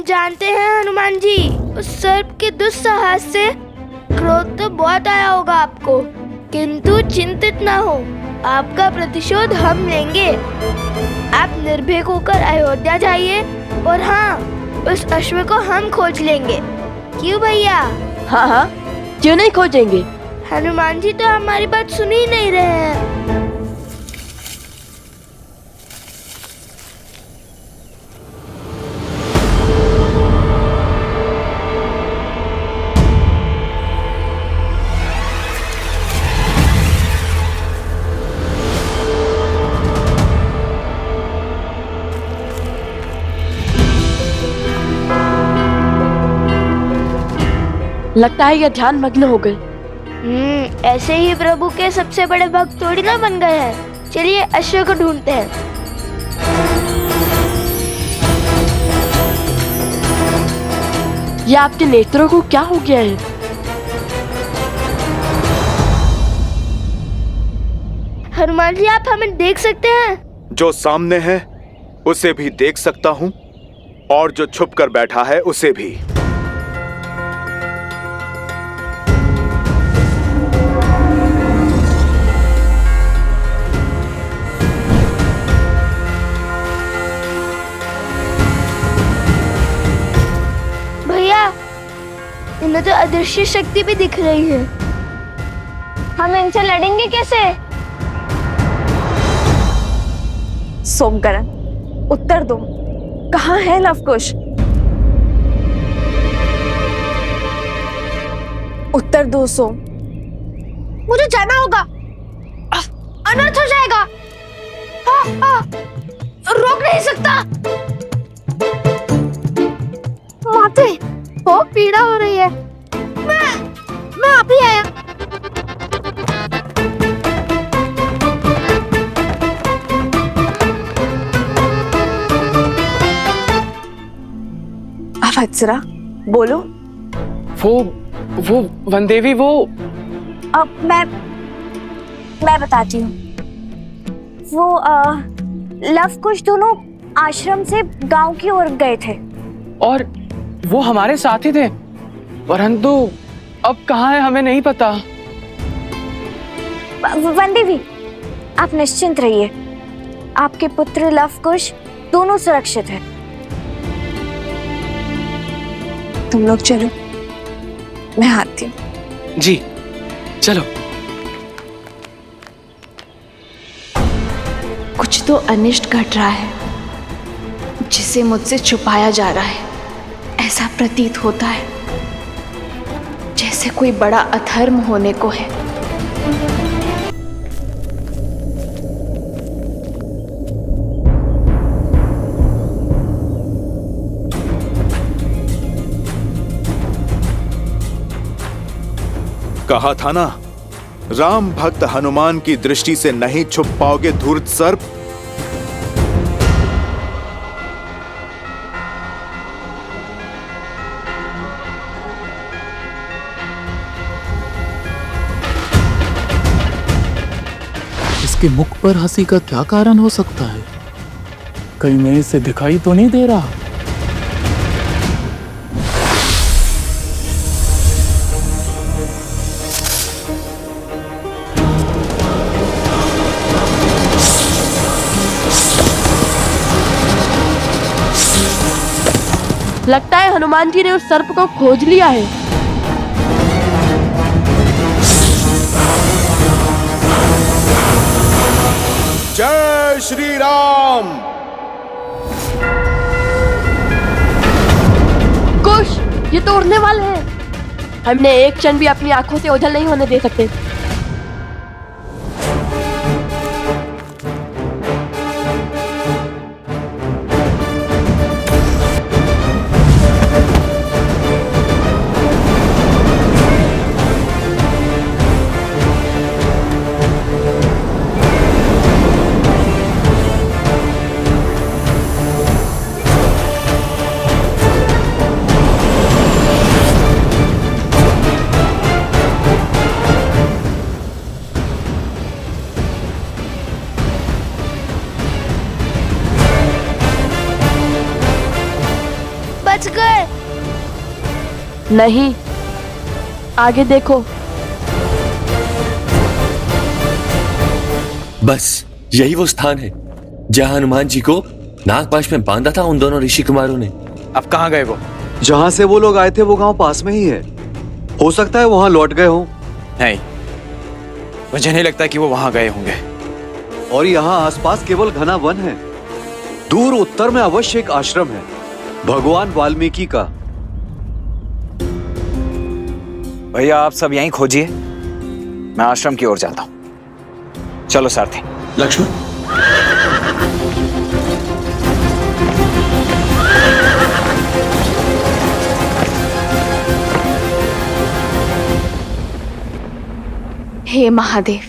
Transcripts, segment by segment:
जानते हैं हनुमान जी, उस सर्प के दुस्साहस से क्रोध तो बहुत आया होगा आपको, किंतु चिंतित ना हो, आपका प्रतिशोध हम लेंगे। आप निर्भीक होकर अयोध्या जाइए और हाँ, उस अश्व को हम खोज लेंगे। क्यों भैया? हाँ हाँ, क्यों नहीं खोजेंगे। हनुमान जी तो हमारी बात सुन ही नहीं रहे हैं। लगता है ये ध्यान मग्न हो गए। ऐसे ही प्रभु के सबसे बड़े भक्त थोड़ी ना बन गए हैं। चलिए अश्व को ढूंढते हैं। ये आपके नेत्रों को क्या हो गया है? हनुमान जी, आप हमें देख सकते हैं? जो सामने है उसे भी देख सकता हूँ और जो छुप कर बैठा है उसे भी। इनमें तो अदृश्य शक्ति भी दिख रही है। हम इनसे लड़ेंगे कैसे? सोमकरण, उत्तर दो, कहाँ है लवकुश? उत्तर दो सोम। मुझे जाना होगा, अनर्थ हो जाएगा। रोक नहीं सकता। माते, बहुत पीड़ा हो रही है। मैं अभी आया। अवत्सरा, बोलो। वो वनदेवी, वो अब मैं बताती हूँ। वो लवकुश दोनों आश्रम से गांव की ओर गए थे और वो हमारे साथ ही थे, परंतु अब कहाँ है हमें नहीं पता। वनदेवी, आप निश्चिंत रहिए, आपके पुत्र लवकुश दोनों सुरक्षित हैं। तुम लोग चलो, मैं आती हूँ। जी चलो। कुछ तो अनिष्ट घट रहा है जिसे मुझसे छुपाया जा रहा है। ऐसा प्रतीत होता है जैसे कोई बड़ा अधर्म होने को है। कहा था ना, राम भक्त हनुमान की दृष्टि से नहीं छुप पाओगे धूर्त सर्प। इसके मुख पर हंसी का क्या कारण हो सकता है? कहीं मैं इसे दिखाई तो नहीं दे रहा? लगता है हनुमान जी ने उस सर्प को खोज लिया है। जय श्री राम। कुश, ये तो उड़ने वाले हैं। हमने एक क्षण भी अपनी आंखों से ओझल नहीं होने दे सकते। नहीं, आगे देखो। बस यही वो स्थान है जहां हनुमान जी को नागपाश में बांधा था उन दोनों ऋषि कुमारों ने। अब कहाँ गए वो? जहां से वो लोग आए थे वो गांव पास में ही है। हो सकता है वहां लौट गए हों। नहीं, मुझे नहीं लगता कि वो वहां गए होंगे। और यहाँ आसपास केवल घना वन है। दूर उत्तर में अवश्य एक आश्रम है, भगवान वाल्मीकि का। भैया आप सब यहीं खोजिए, मैं आश्रम की ओर जाता हूं। चलो सारथी। लक्ष्मण, हे महादेव,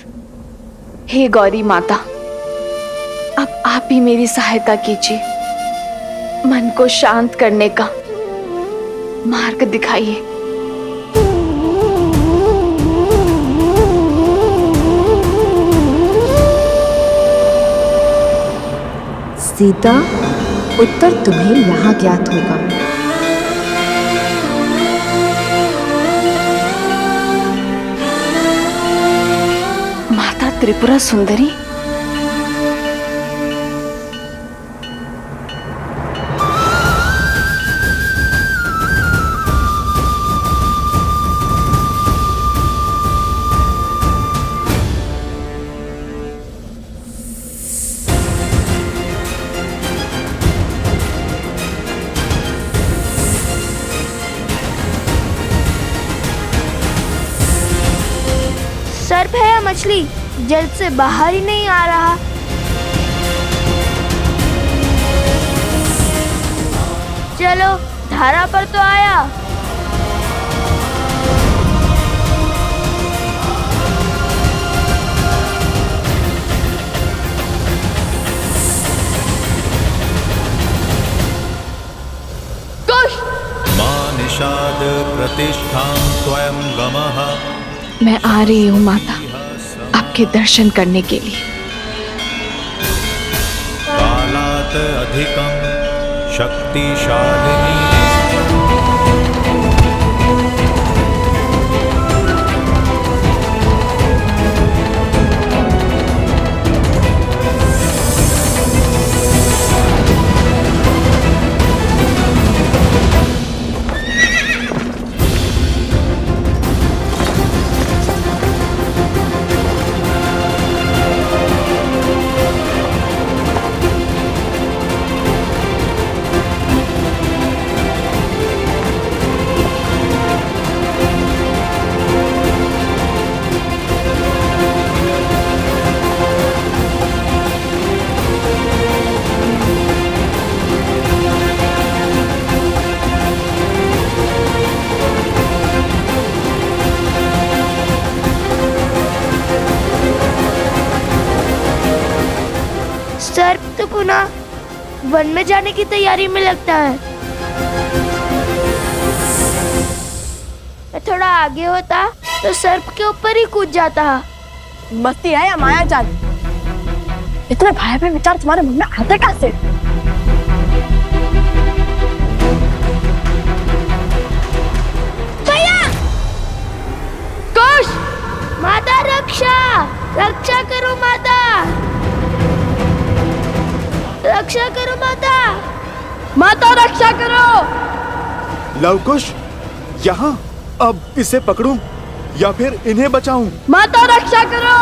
हे गौरी माता, अब आप ही मेरी सहायता कीजिए। मन को शांत करने का मार्ग दिखाइए। सीता, उत्तर तुम्हें यहाँ ज्ञात होगा। माता त्रिपुरा सुंदरी, सर्प है या मछली, जल से बाहर ही नहीं आ रहा। चलो, धारा पर तो आया। कुश! मां निषाद प्रतिष्ठां स्वयं गमः। मैं आ रही हूँ माता, आपके दर्शन करने के लिए। कालात् अधिकं शक्तिशालिनी। सर्प तो पुनः वन में जाने की तैयारी में लगता है। मैं थोड़ा आगे होता तो सर्प के ऊपर ही कूद जाता। मस्ती है या माया जाल? इतने भयावह विचार तुम्हारे मन में आते कैसे? कुश! माता रक्षा, रक्षा करो माता, रक्षा करो माता, माता रक्षा करो। लवकुश, यहाँ अब इसे पकड़ूं या फिर इन्हें बचाऊं? माता रक्षा करो।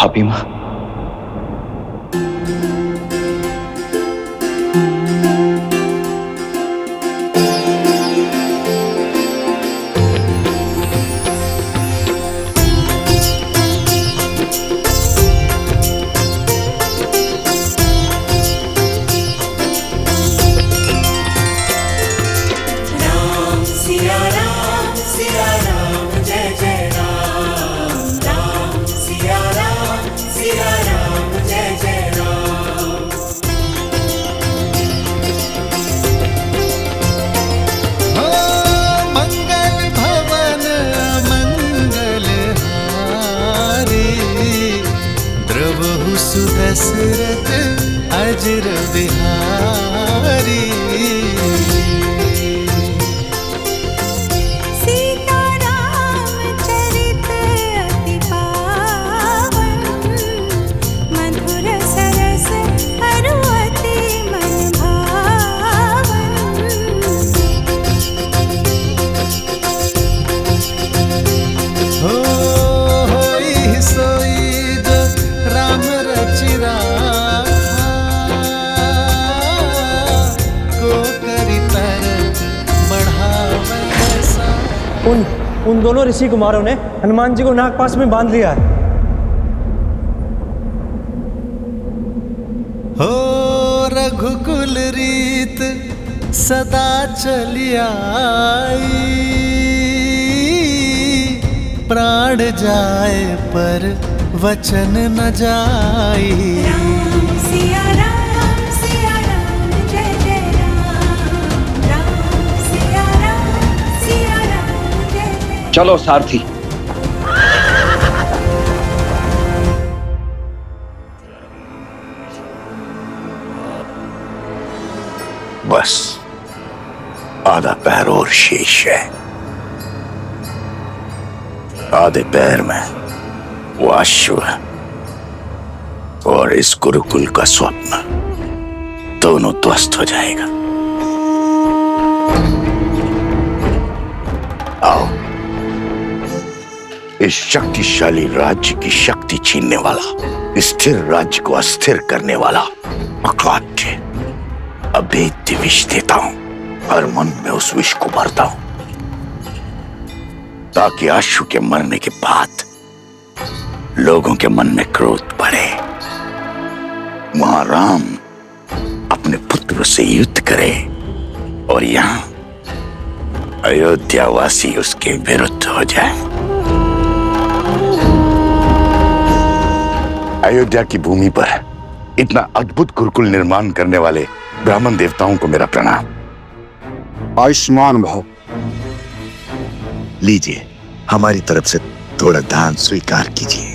भाभी माँ, दशरथ अजर बिहारी। सीताराम चरित अति पावन, मधुर सरस अरु अति मन भावन। हो होई सोई जो राम रचिरा को करी पर बढ़ावन सा। उन दोनों ऋषि कुमारों ने हनुमान जी को नागपाश में बांध लिया है। हो रघुकुल रीत सदा चली आई, प्राण जाए पर वचन न जाई। सिया राम जय जय राम सिया राम जय जय। चलो सारथी। बस आधा पैर और शेष है। आधे पैर में वो अश्व और इस गुरुकुल का स्वप्न दोनों ध्वस्त हो जाएगा। आओ, इस शक्तिशाली राज्य की शक्ति छीनने वाला, स्थिर राज्य को अस्थिर करने वाला अकाट्य अभेद्य विष देता हूं। हर मन में उस विष को भरता हूं ताकि अश्व के मरने के बाद लोगों के मन में क्रोध बढ़े। वहां राम अपने पुत्र से युद्ध करे और यहां अयोध्यावासी उसके विरुद्ध हो जाए। अयोध्या की भूमि पर इतना अद्भुत गुरुकुल निर्माण करने वाले ब्राह्मण देवताओं को मेरा प्रणाम। आयुष्मान भव। लीजिए, हमारी तरफ से थोड़ा दान स्वीकार कीजिए।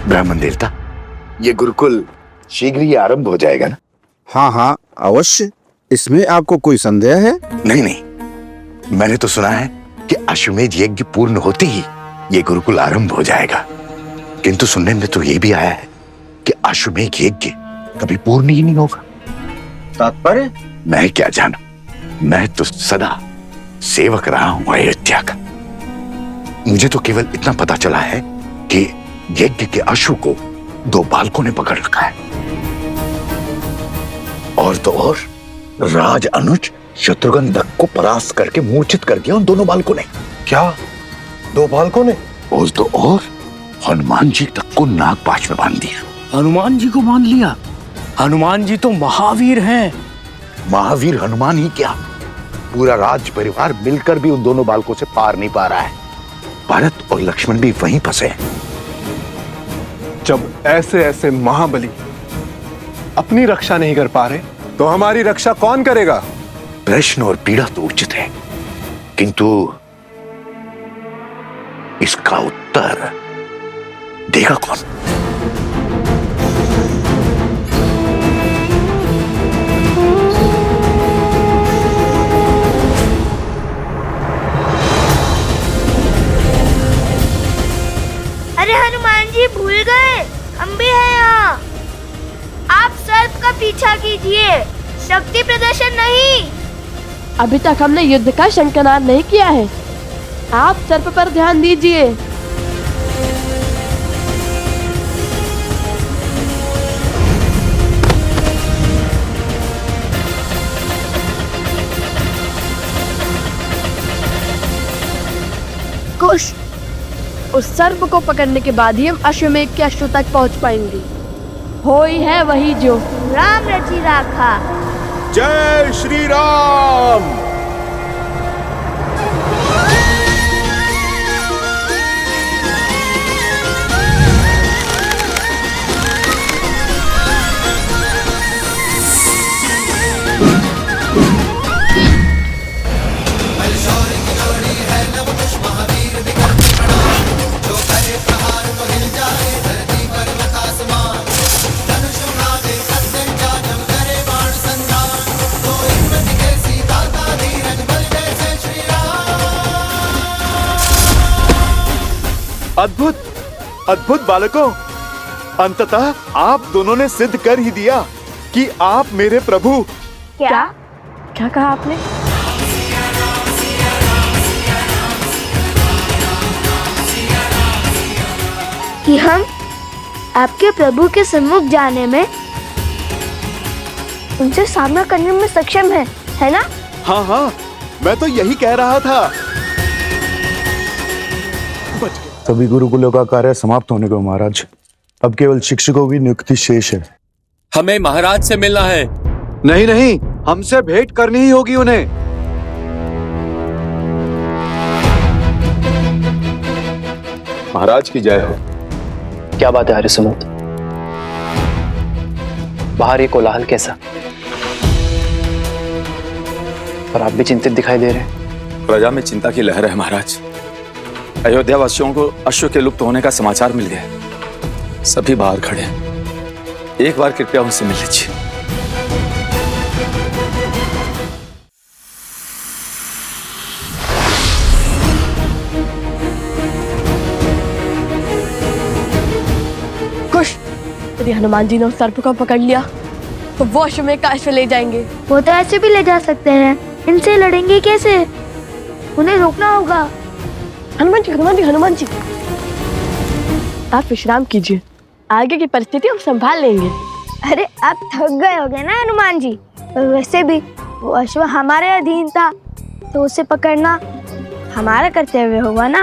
ब्राह्मण देवता, ये गुरुकुल शीघ्र ही आरंभ हो जाएगा ना? हाँ हाँ अवश्य। इसमें आपको कोई संदेह है? नहीं नहीं, मैंने तो सुना है कि अश्वमेध यज्ञ पूर्ण होते ही ये गुरुकुल आरंभ हो जाएगा, किंतु सुनने में तो ये भी आया है कि अश्वमेध यज्ञ कभी पूर्ण ही नहीं होगा। तात्पर्य? मैं क्या जानूं, मैं तो सदा सेवक रहा हूं अयोध्या का। मुझे तो केवल इतना पता चला है कि यज्ञ के अश्व को 2 बालकों ने पकड़ रखा है, और तो और राज अनुज शत्रुघ्न दत्त को परास्त करके मूर्छित कर दिया उन दोनों बालकों ने। क्या 2 बालकों ने? और तो और हनुमान जी तक को नागपाश में बांध दिया। हनुमान जी को बांध लिया? हनुमान जी तो महावीर हैं। महावीर हनुमान ही क्या, पूरा राज परिवार मिलकर भी उन दोनों बालकों से पार नहीं पा रहा है। भरत और लक्ष्मण भी वहीं फंसे हैं। जब ऐसे ऐसे महाबली अपनी रक्षा नहीं कर पा रहे, तो हमारी रक्षा कौन करेगा? प्रश्न और पीड़ा तो उचित है, किंतु इसका उत्तर देगा कौन? अरे हनुमान जी भूल गए, हम भी हैं यहाँ। आप सर्प का पीछा कीजिए, शक्ति प्रदर्शन नहीं। अभी तक हमने युद्ध का शंखनाद नहीं किया है। आप सर्प पर ध्यान दीजिए। कुश, उस सर्प को पकड़ने के बाद ही हम अश्वमेध के अश्व तक पहुंच पाएंगे। हो ही है वही जो राम रचि राखा। जय श्री राम। अद्भुत, अद्भुत बालकों, अंततः आप दोनों ने सिद्ध कर ही दिया कि आप मेरे प्रभु। क्या क्या कहा आपने? कि हम आपके प्रभु के सम्मुख जाने में, उनसे सामना करने में सक्षम है ना? हाँ हाँ, मैं तो यही कह रहा था। सभी गुरुकुलों का कार्य समाप्त होने को महाराज। अब केवल शिक्षकों की नियुक्ति शेष है। हमें महाराज से मिलना है। नहीं नहीं, हमसे भेंट करनी ही होगी उन्हें। महाराज की जय हो। क्या बात है आर्यसमुद? बाहर ये कोलाहल कैसा? और आप भी चिंतित दिखाई दे रहे हैं। प्रजा में चिंता की लहर है महाराज। अयोध्या वासियों को अश्व के लुप्त होने का समाचार मिल गया। सभी बाहर खड़े हैं। एक बार कृपया उनसे मिल लीजिए। कुश, यदि हनुमान जी ने उस सर्प को पकड़ लिया तो वो अश्वमेध का अश्व ले जाएंगे। वो तो ऐसे भी ले जा सकते हैं। इनसे लड़ेंगे कैसे? उन्हें रोकना होगा। हनुमान जी, हनुमान जी, हनुमान जी, आप विश्राम कीजिए। आगे की परिस्थिति हम संभाल लेंगे। अरे आप थक गए होगे ना हनुमान जी। वैसे भी वो अश्व हमारे अधीन था, तो उसे पकड़ना हमारा कर्तव्य होगा ना।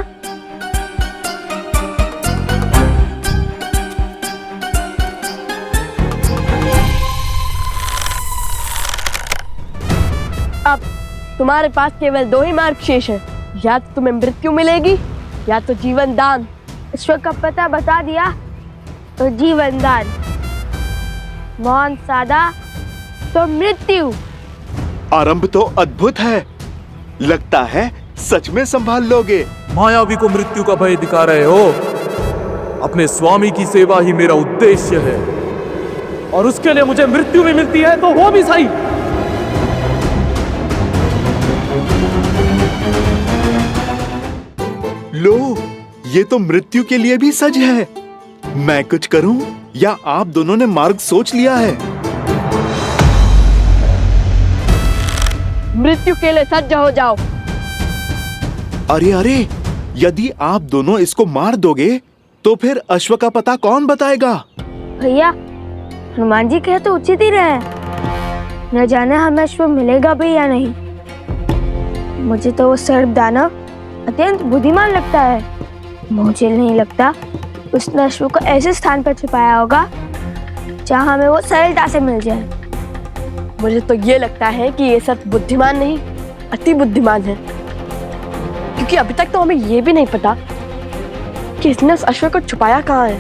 अब तुम्हारे पास केवल दो ही मार्ग शेष है। या तो तुम्हें मृत्यु मिलेगी या तो जीवन दान। ईश्वर का पता बता दिया तो जीवन दान, मौन साधा तो मृत्यु। आरंभ तो अद्भुत है, लगता है सच में संभाल लोगे। मायावी को मृत्यु का भय दिखा रहे हो। अपने स्वामी की सेवा ही मेरा उद्देश्य है, और उसके लिए मुझे मृत्यु भी मिलती है तो वो भी सही। लो, ये तो मृत्यु के लिए भी सज है। मैं कुछ करूं या आप दोनों ने मार्ग सोच लिया है? मृत्यु के लिए सज्ज हो जाओ। अरे अरे, यदि आप दोनों इसको मार दोगे तो फिर अश्व का पता कौन बताएगा? भैया, हनुमान जी कहे तो उचित ही रहे। न जाने हमें अश्व मिलेगा भी या नहीं। मुझे तो वो सर्प दानव अत्यंत बुद्धिमान लगता है। मुझे नहीं लगता उसने अश्व को ऐसे स्थान पर छुपाया होगा जहाँ हमें वो सरलता से मिल जाए। मुझे तो ये लगता है कि ये सब बुद्धिमान नहीं, अति बुद्धिमान है। क्योंकि अभी तक तो हमें ये भी नहीं पता कि इसने उस अश्व को छुपाया कहाँ है।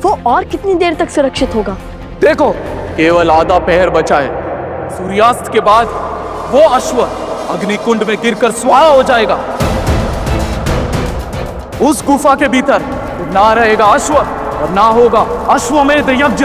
वो और कितनी देर तक सुरक्षित होगा। देखो, केवल आधा पहर बचा है। सूर्यास्त के बाद वो अश्व अग्निकुंड में गिरकर स्वाहा हो जाएगा। उस गुफा के भीतर ना रहेगा अश्व और ना होगा अश्वमेध यज्ञ।